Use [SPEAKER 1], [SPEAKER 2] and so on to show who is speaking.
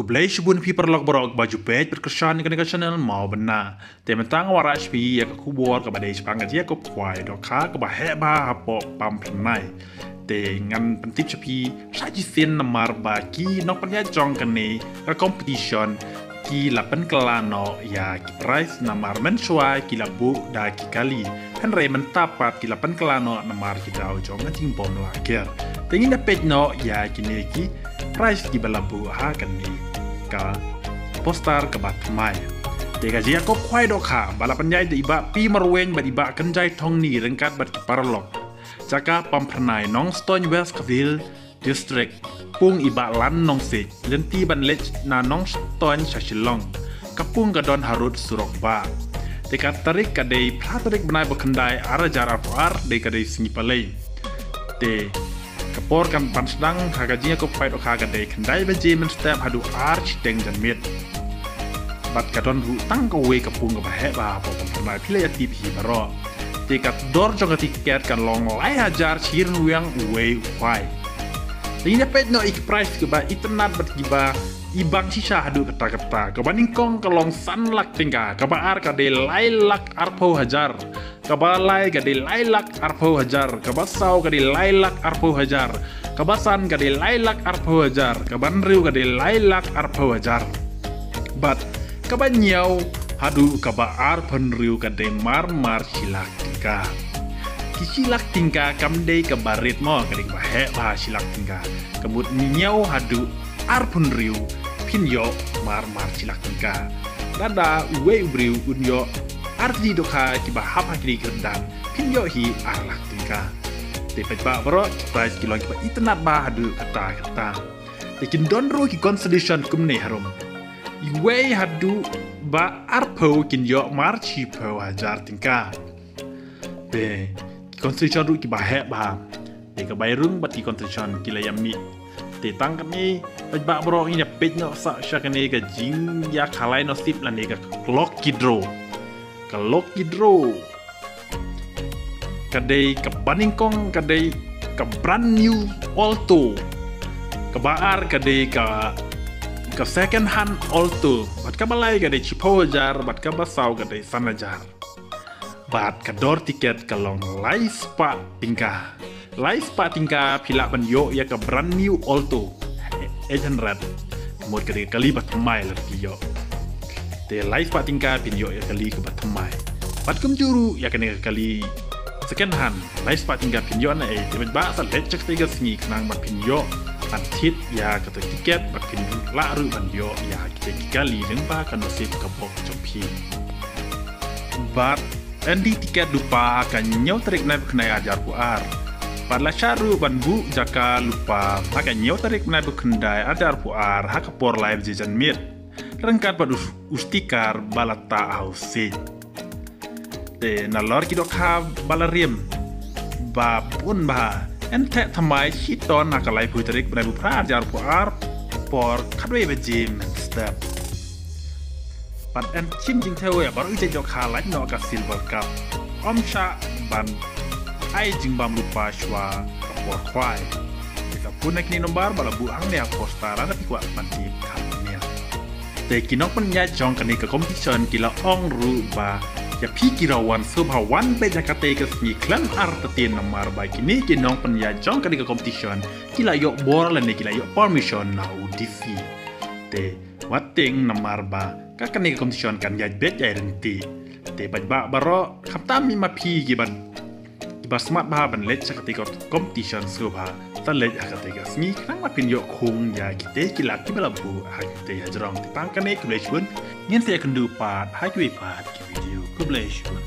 [SPEAKER 1] Keblai shubun pi perlok borok baju pej perkesan ikan channel mau benar. Tementang waras pi ya ke kubur ke badai sepang aja ke puai doka ke baheba hapo pam pernai. Dengan pentip sepi saji sin namar bagi nok penya jong kene ke competition ki lapen kelano ya ki prize namar mensua ki labu da ki kali. Henry mentapat ki lapen kelano namar ki dau jong ngajing bom lager. Tengin dapet no ya kini ki prize ki balabu ha kene ka poster ke batmai. Dega jia ko kwai dok ha balapan jai de iba pi marwen ba iba kenjai tong ni rengkat bat ki parlok. Jaka pampernai nong Stonewallsville district pung iba lan nong sik lenti ban lech na nong Ston Shashilong kapung ka don harut surokba. Deka tarik ka dei pratarik benai bakendai arajar ar de ka dei singi palei. De kapor kan pansdang kagajinya ko fight o kaga de kendai beje men step hadu arch deng jan mit bat kadon ru tang ko we kapung ko bahe ba po pernai pile ya tip hi baro tikat dor jong tiket kan long lai hajar chirn wiang we wai ini pet no ik price ke ba itnat bat giba ibang sisa hadu kata-kata ke baning kong ke long san lak tingka ke ba ar ka de lai lak arpo hajar kabalai gadi lailak arpo hajar kabasau gadi lailak arpo hajar kabasan gadi lailak arpo hajar kabanriu gadi lailak arpo hajar bat kabanyau hadu kabaar penriu gadi mar silak tingka kisilak tingka kamdei kabarit mo gadi bahe bah silak tingka kemut nyau hadu ar penriu pinyo mar silak tingka dada we ubriu unyo arti doka kiba hapa kiri gerdan pinyo hi arlak tingka tepet ba bro price kilong kiba itnat ba hadu kata lekin donro ki consolation kumne harum iwe hadu ba arpo kinyo marchi po hajar tingka be consolation ru kiba he ba de ka bayrung bat ki consolation kila yami te tang kami pet ba bro ini pet no sa shakane ka jing ya khalai no sip la ne ka clock kidro kalau kidro kadai ke Baningkong kadai ke brand new Alto ke baar kadai ke second hand Alto bat ke balai kadai cipo hajar bat ke basau kadai sanajar bat ke door tiket ke long lai spa tingka pila ban yo ya ke brand new Alto agent red kemudian kadai kali bat mile yo te live pa tingka pinyo ya kali ke batamai pat kum juru ya kene kali second hand live pa tingka pinyo na te ba sa let check tiga sngi knang bat pinyo antit ya kata tiket bat pinyo laru banyo ya kita kali deng pa kan nasib ke bok chopi bat endi tiket lupa kan nyau tarik naik kena ajar puar Padla syaru banbu jaka lupa maka nyau tarik naik kendai ajar puar hakapor live jajan mit rengkat pada ustikar balata hause te nalor kidok ha balariem ba pun ba ente thamai chiton nakalai puterik benabu prajar puar por kadwe bejim step pat en chim jing thewe baru ije jok ha lai no ka silver cup omsha ban ai jing bam lupa shwa por kwai ka punek ni nombar balabu angne apostara tapi kwa pantipแต่กินอกปัญญาจองกันในกับคอมพิชชั่นกีฬาอ่องรูบาอย่าพี่กีฬาวันสุภาวันเป็นจากเตกับมีคลังอาร์ตเตียนนำมาบายกินนี่กินน้องปัญญาจองกันในกับคอมพิชชั่นกีฬายกบอลและในกีฬายกปอร์มิชชั่นนาอูดิฟีแต่วัดเต็งนำมาบาก็กันในกับคอมพิชชั่นกันยาเบ็ดใหญ่เรนตีแต่ปัจจุบันบารอคำตามมีมาพี่กี่บันสมาร์ทบาบันเล็กจากเตกับคอมพิชชั่นสุภาตั้งเล็กจากเตกับมีครั้งมาเป็นยกคงยากิเตกีฬาที่บลาบูหากเตยจรองติดตั้งกันในกุเลชวนเงี้ยเสียกันดูปาดให้ด้วยปาดวิดีโอกุเลชวน